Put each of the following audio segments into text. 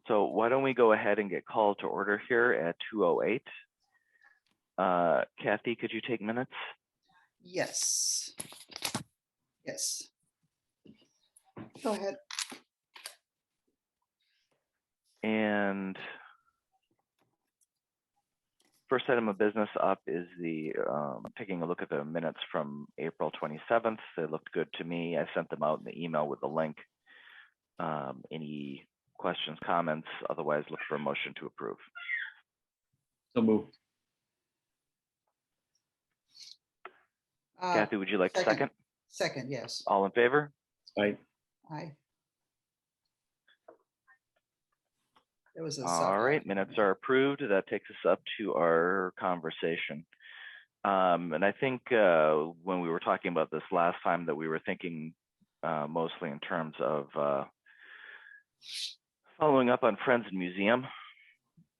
So why don't we go ahead and get called to order here at 2:08. Kathy, could you take minutes? Yes. Yes. Go ahead. And first item of business up is the taking a look at the minutes from April 27th. They looked good to me. I sent them out in the email with the link. Any questions, comments? Otherwise, look for a motion to approve. So moved. Kathy, would you like to second? Second, yes. All in favor? Aye. Aye. It was a All right, minutes are approved. That takes us up to our conversation. And I think when we were talking about this last time that we were thinking mostly in terms of following up on Friends and Museum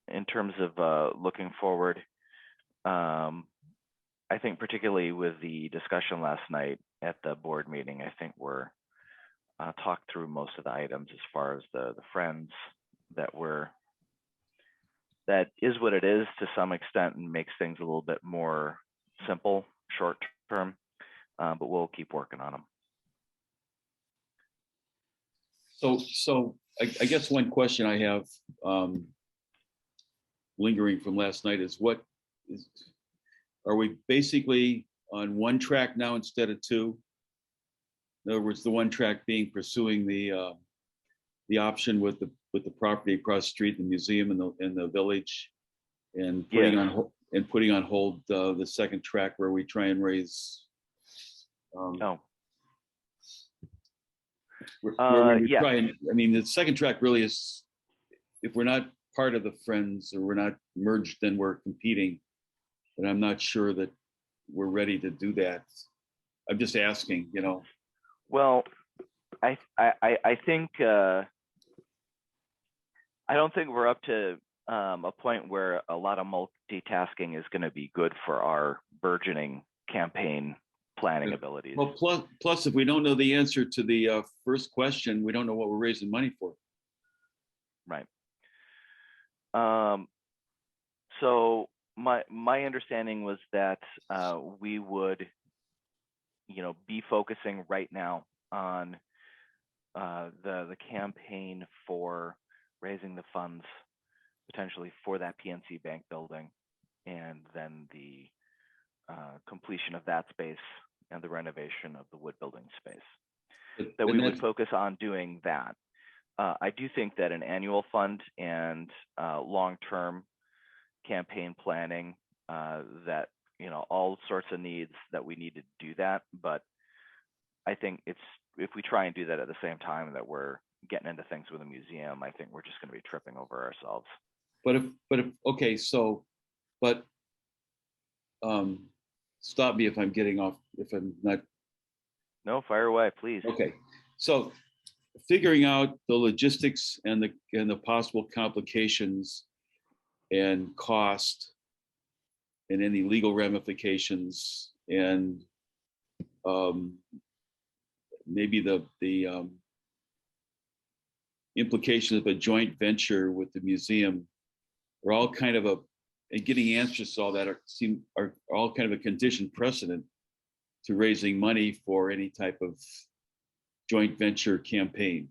in terms of looking forward. I think particularly with the discussion last night at the board meeting, I think we're talked through most of the items as far as the Friends that is what it is to some extent and makes things a little bit more simple, short term, but we'll keep working on them. So I guess one question I have lingering from last night is are we basically on one track now instead of two? In other words, the one track being pursuing the option with the property across the street, the museum in the village, and putting on hold the second track where we try and raise. No. Try and, I mean, the second track really is, if we're not part of the Friends or we're not merged, then we're competing. And I'm not sure that we're ready to do that. I'm just asking, you know. Well, I think I don't think we're up to a point where a lot of multitasking is going to be good for our burgeoning campaign planning abilities. Well, plus, if we don't know the answer to the first question, we don't know what we're raising money for. Right. So my understanding was that we would, be focusing right now on the campaign for raising the funds potentially for that PNC Bank building, and then the completion of that space and the renovation of the wood building space. That we would focus on doing that. I do think that an annual fund and long-term campaign planning, that all sorts of needs that we need to do that, but I think if we try and do that at the same time that we're getting into things with a museum, I think we're just going to be tripping over ourselves. Stop me if I'm getting off, if I'm not. No, fire away, please. Okay, so figuring out the logistics and the possible complications and cost and any legal ramifications and maybe the implications of a joint venture with the museum are all kind of and getting answers to all that are all kind of a conditioned precedent to raising money for any type of joint venture campaign,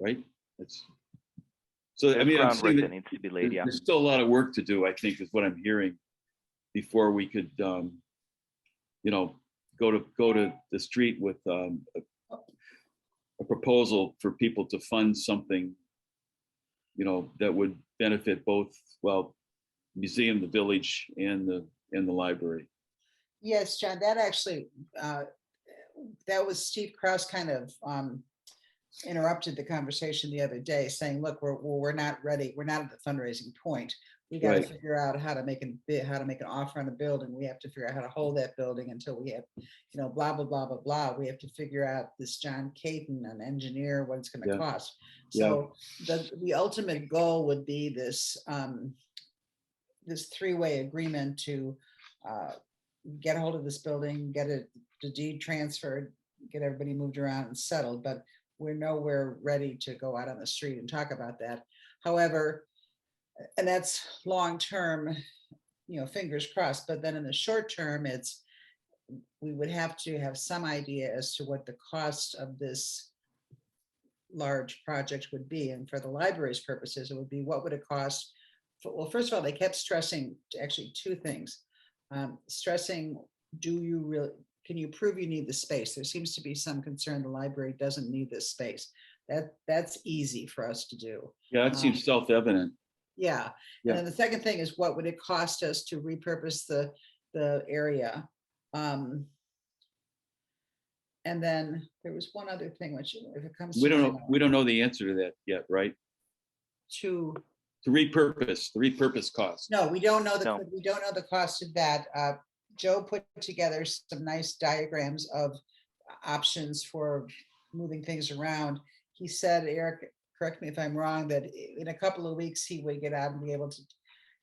right? I mean, I'm saying that needs to be laid. There's still a lot of work to do, I think, is what I'm hearing, before we could, go to the street with a proposal for people to fund something, that would benefit both, museum, the village, and the library. Yes, John, that actually, that was Steve Krause kind of interrupted the conversation the other day, saying, look, we're not ready. We're not at the fundraising point. We got to figure out how to make an offer on a building. We have to figure out how to hold that building until we have, blah, blah, blah, blah, blah. We have to figure out this John Caton, an engineer, what it's going to cost. So the ultimate goal would be this, this three-way agreement to get a hold of this building, get the deed transferred, get everybody moved around and settled. But we're nowhere ready to go out on the street and talk about that. However, and that's long-term, fingers crossed, but then in the short term, we would have to have some idea as to what the cost of this large project would be. And for the library's purposes, it would be, what would it cost? Well, first of all, they kept stressing actually two things. Stressing, can you prove you need the space? There seems to be some concern the library doesn't need this space. That's easy for us to do. Yeah, that seems self-evident. Yeah. Yeah. And then the second thing is, what would it cost us to repurpose the area? And then there was one other thing, which if it comes We to don't know the answer to that yet, right? to The repurpose cost. No, we don't know No. we don't know the cost of that. Joe put together some nice diagrams of options for moving things around. He said, Eric, correct me if I'm wrong, that in a couple of weeks he would get out and be able to.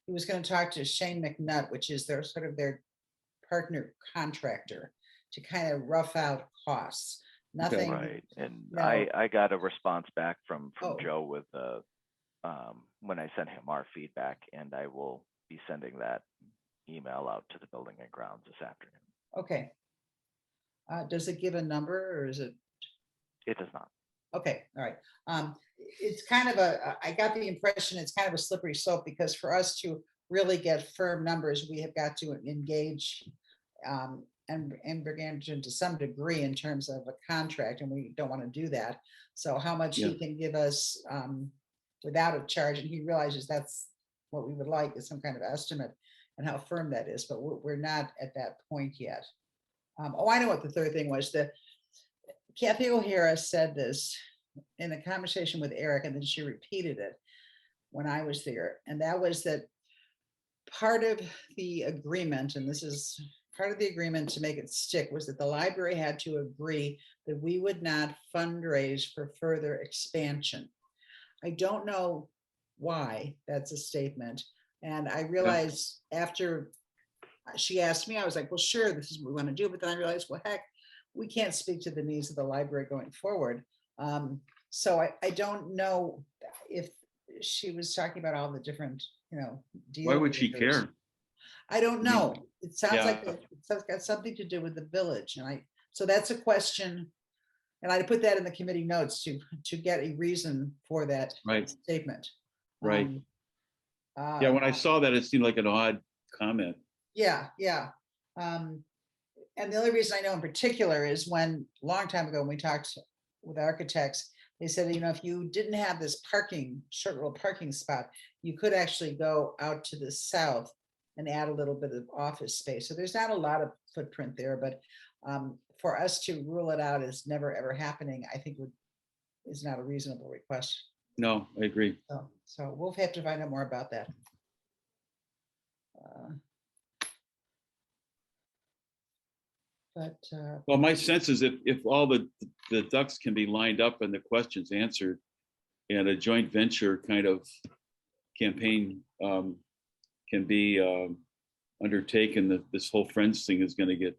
He was going to talk to Shane McNutt, which is their partner contractor, to kind of rough out costs. Nothing. Right. And No. I got a response back from Oh. Joe with when I sent him our feedback, and I will be sending that email out to the building and grounds this afternoon. Okay. Does it give a number, or is it? It does not. Okay, all right. It's kind of I got the impression it's kind of a slippery slope, because for us to really get firm numbers, we have got to engage and begin to some degree in terms of a contract, and we don't want to do that. So how much he can give us without a charge, and he realizes that's what we would like, is some kind of estimate and how firm that is, but we're not at that point yet. I know what the third thing was. Kathy O'Hara said this in a conversation with Eric, and then she repeated it when I was there. And that was that part of the agreement, and this is part of the agreement to make it stick, was that the library had to agree that we would not fundraise for further expansion. I don't know why that's a statement. And I realized after she asked me, I was like, well, sure, this is what we want to do. But then I realized, well, heck, we can't speak to the needs of the library going forward. So I don't know if she was talking about all the different, deals. Why would she care? I don't know. It sounds like Yeah. it's got something to do with the village. And so that's a question. And I put that in the committee notes to get a reason for that statement. Right. Yeah, when I saw that, it seemed like an odd comment. Yeah. And the only reason I know in particular is when, a long time ago, when we talked with architects, they said, if you didn't have this short little parking spot, you could actually go out to the south and add a little bit of office space. So there's not a lot of footprint there, but for us to rule it out as never ever happening, I think is not a reasonable request. No, I agree. So we'll have to find out more about that. Well, my sense is if all the ducks can be lined up and the questions answered, and a joint venture kind of campaign can be undertaken, this whole Friends thing is going to get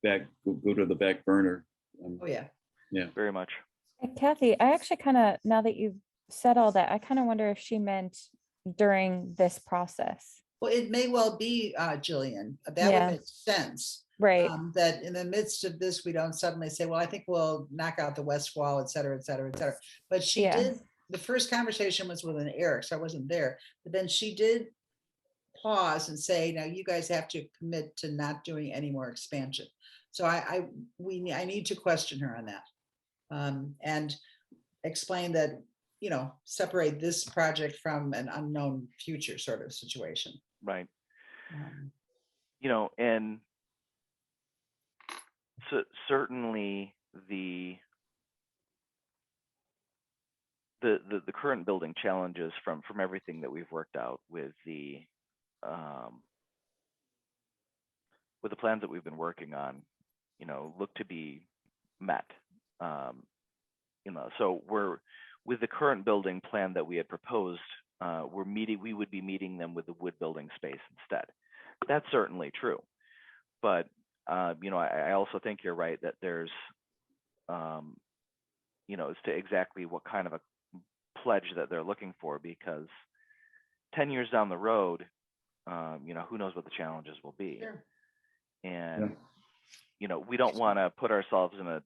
go to the back burner. Oh yeah. Yeah. Very much. Kathy, I actually kind of, now that you've said all that, I kind of wonder if she meant during this process. Well, it may well be, Jillian. That would make sense. Right. That in the midst of this, we don't suddenly say, well, I think we'll knock out the west wall, et cetera, et cetera, et cetera. But she did, the first conversation was with an Eric, so I wasn't there. But then she did pause and say, now you guys have to commit to not doing any more expansion. So I need to question her on that. And explain that, separate this project from an unknown future sort of situation. Right. And so certainly the current building challenges from everything that we've worked out with the plans that we've been working on, look to be met. So we're, with the current building plan that we had proposed, we would be meeting them with the wood building space instead. That's certainly true. But I also think you're right that there's as to exactly what kind of a pledge that they're looking for, because 10 years down the road, who knows what the challenges will be. Sure. And, we don't want to put ourselves in the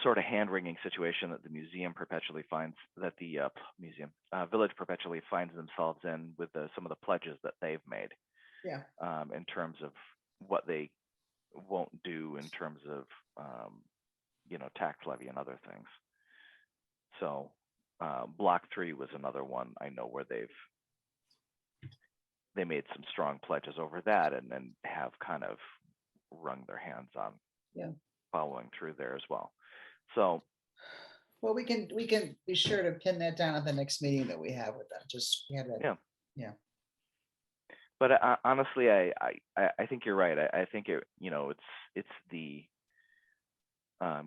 sort of hand-wringing situation that the museum perpetually finds, that the village perpetually finds themselves in with some of the pledges that they've made. Yeah. In terms of what they won't do in terms of, tax levy and other things. So Block 3 was another one I know where they made some strong pledges over that, and then have kind of wrung their hands on following through there as well. So, well, we can be sure to pin that down at the next meeting that we have with them. Just we have that. Yeah. But honestly, I think you're right. I think it's the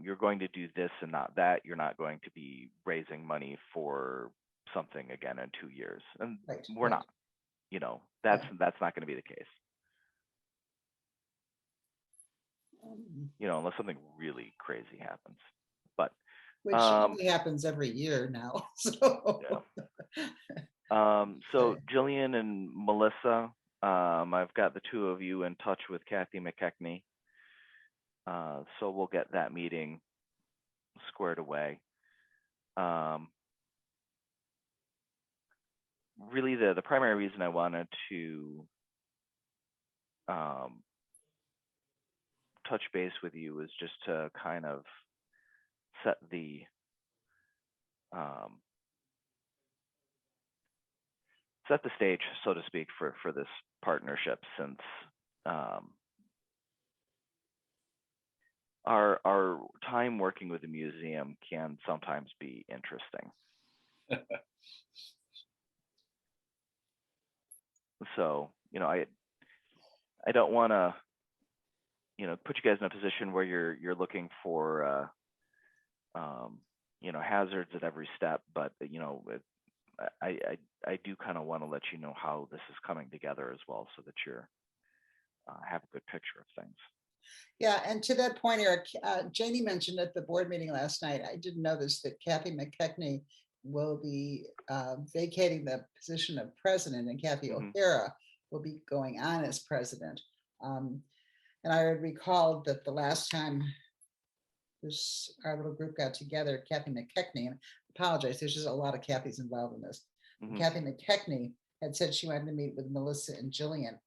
you're going to do this and not that. You're not going to be raising money for something again in 2 years, and we're not. That's not going to be the case. Unless something really crazy happens. But which only happens every year now. So, so Jillian and Melissa, I've got the two of you in touch with Kathy McKechnie. So we'll get that meeting squared away. Really, the primary reason I wanted to touch base with you was just to kind of set the stage, so to speak, for this partnership, since our time working with the museum can sometimes be interesting. So, I don't want to, put you guys in a position where you're looking for, hazards at every step. But I do kind of want to let you know how this is coming together as well, so that you're have a good picture of things. Yeah, and to that point, Eric, Janie mentioned at the board meeting last night, I did notice that Kathy McKechnie will be vacating the position of president, and Kathy O'Hara will be going on as president. And I recalled that the last time our little group got together, Kathy McKechnie, and I apologize, there's just a lot of Kathys involved in this. Kathy McKechnie had said she wanted to meet with Melissa and Jillian.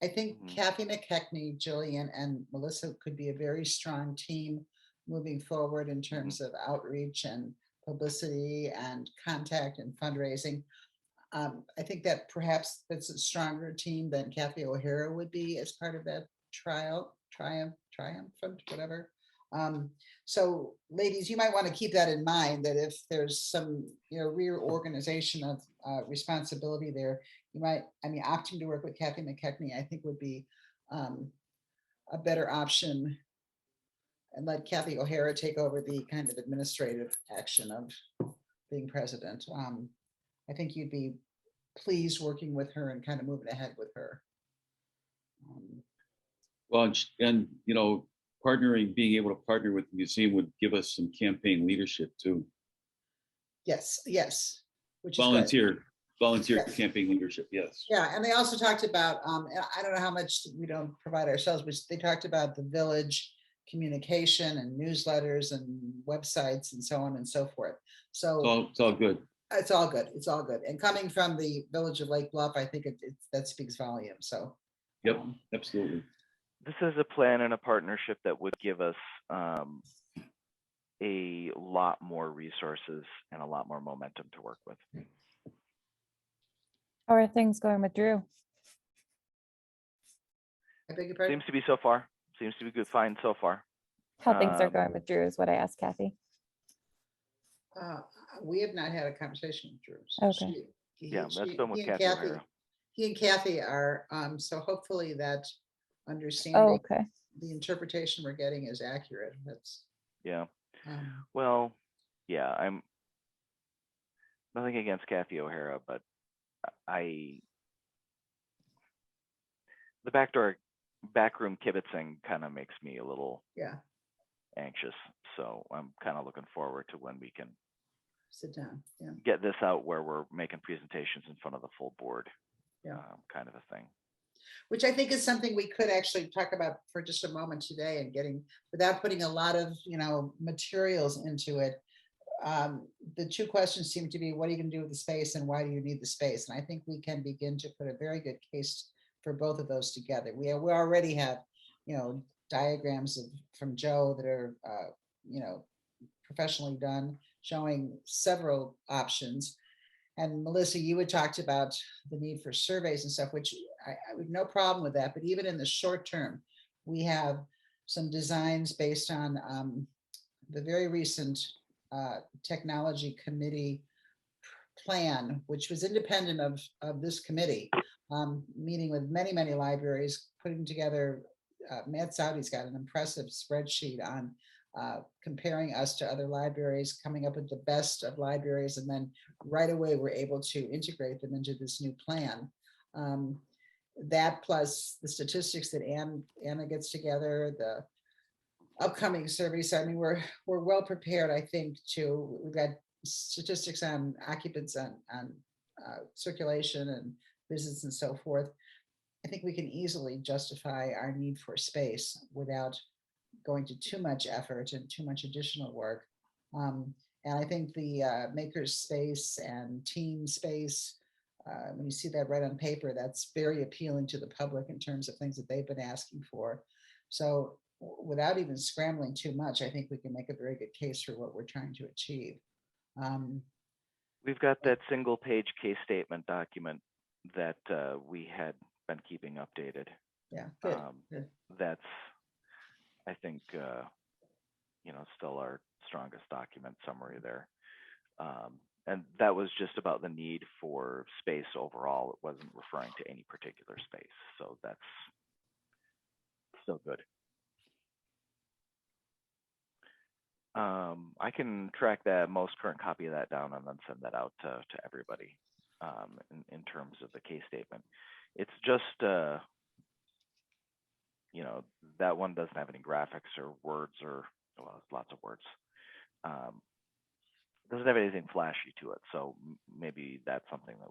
I think Kathy McKechnie, Jillian, and Melissa could be a very strong team moving forward in terms of outreach and publicity and contact and fundraising. I think that perhaps that's a stronger team than Kathy O'Hara would be as part of that triumphant, whatever. So ladies, you might want to keep that in mind, that if there's some reorganization of responsibility there, opting to work with Kathy McKechnie, I think would be a better option, and let Kathy O'Hara take over the kind of administrative action of being president. I think you'd be pleased working with her and kind of moving ahead with her. Well, and being able to partner with the museum would give us some campaign leadership too. Yes. Which volunteer yes. campaign leadership. Yes. Yeah, and they also talked about, I don't know how much we don't provide ourselves, but they talked about the village communication and newsletters and websites and so on and so forth. So it's all good. It's all good. It's all good. And coming from the village of Lake Bluff, I think that speaks volume. So. Yep, absolutely. This is a plan and a partnership that would give us a lot more resources and a lot more momentum to work with. How are things going with Drew? I beg your pardon? Seems to be so far. Seems to be good, fine so far. How things are going with Drew is what I asked Kathy. We have not had a conversation with Drew. So okay. That's been with Kathy O'Hara. He and Kathy are, so hopefully that understanding, okay. the interpretation we're getting is accurate. That's well, yeah, I'm nothing against Kathy O'Hara, but the backroom kibitzing kind of makes me a little anxious. So I'm kind of looking forward to when we can Sit down, yeah. get this out where we're making presentations in front of the full board, Yeah. kind of a thing. Which I think is something we could actually talk about for just a moment today, and getting, without putting a lot of, materials into it. The two questions seem to be, what are you going to do with the space, and why do you need the space? And I think we can begin to put a very good case for both of those together. We already have, diagrams from Joe that are, professionally done, showing several options. And Melissa, you had talked about the need for surveys and stuff, which I have no problem with that. But even in the short term, we have some designs based on the very recent technology committee plan, which was independent of this committee, meeting with many, many libraries, putting together, Matt Saudi's got an impressive spreadsheet on comparing us to other libraries, coming up with the best of libraries, and then right away we're able to integrate them into this new plan. That plus the statistics that Anna gets together, the upcoming surveys. I mean, we're well prepared, I think, we've got statistics on occupants, on circulation and visits and so forth. I think we can easily justify our need for space without going to too much effort and too much additional work. And I think the maker's space and team space, when you see that right on paper, that's very appealing to the public in terms of things that they've been asking for. So without even scrambling too much, I think we can make a very good case for what we're trying to achieve. We've got that single page case statement document that we had been keeping updated. Yeah, good. That's, I think, still our strongest document summary there. And that was just about the need for space overall. It wasn't referring to any particular space. So that's still good. I can track that most current copy of that down and then send that out to everybody in terms of the case statement. It's just, that one doesn't have any graphics or words or, well, lots of words. Doesn't have anything flashy to it. So maybe that's something that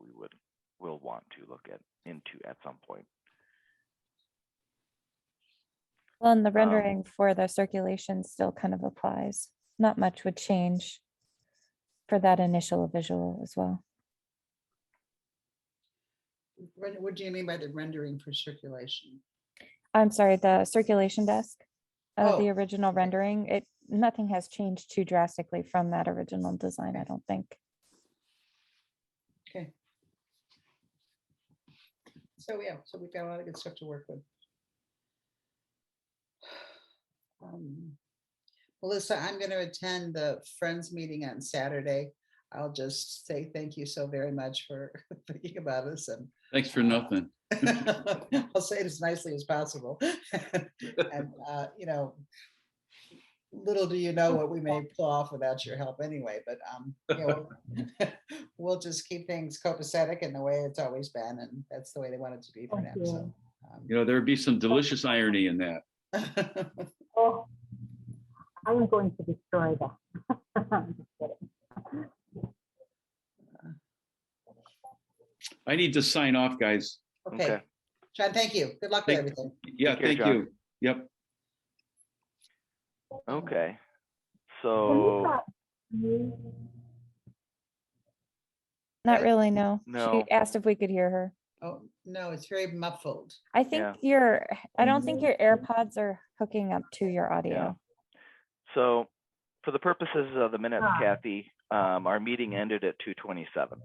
will want to look into at some point. Well, and the rendering for the circulation still kind of applies. Not much would change for that initial visual as well. What do you mean by the rendering for circulation? I'm sorry, the circulation desk, Oh, the original rendering, nothing has changed too drastically from that original design, I don't think. Okay. So yeah, so we've got a lot of good stuff to work with. Melissa, I'm going to attend the Friends meeting on Saturday. I'll just say thank you so very much for thinking about us. And Thanks for nothing. I'll say it as nicely as possible. And, little do you know what we may pull off without your help anyway, but we'll just keep things copacetic in the way it's always been, and that's the way they want it to be for now. So, There would be some delicious irony in that. Oh, I am going to destroy that. I'm just kidding. I need to sign off, guys. okay. John, thank you. Good luck with everything. Yeah, Take care, thank John. you. Yep. Okay. So Not really, no. No. She asked if we could hear her. Oh, no, it's very muffled. I think I don't think your AirPods are hooking up to your audio. So for the purposes of the minutes, Kathy, our meeting ended at 2:27.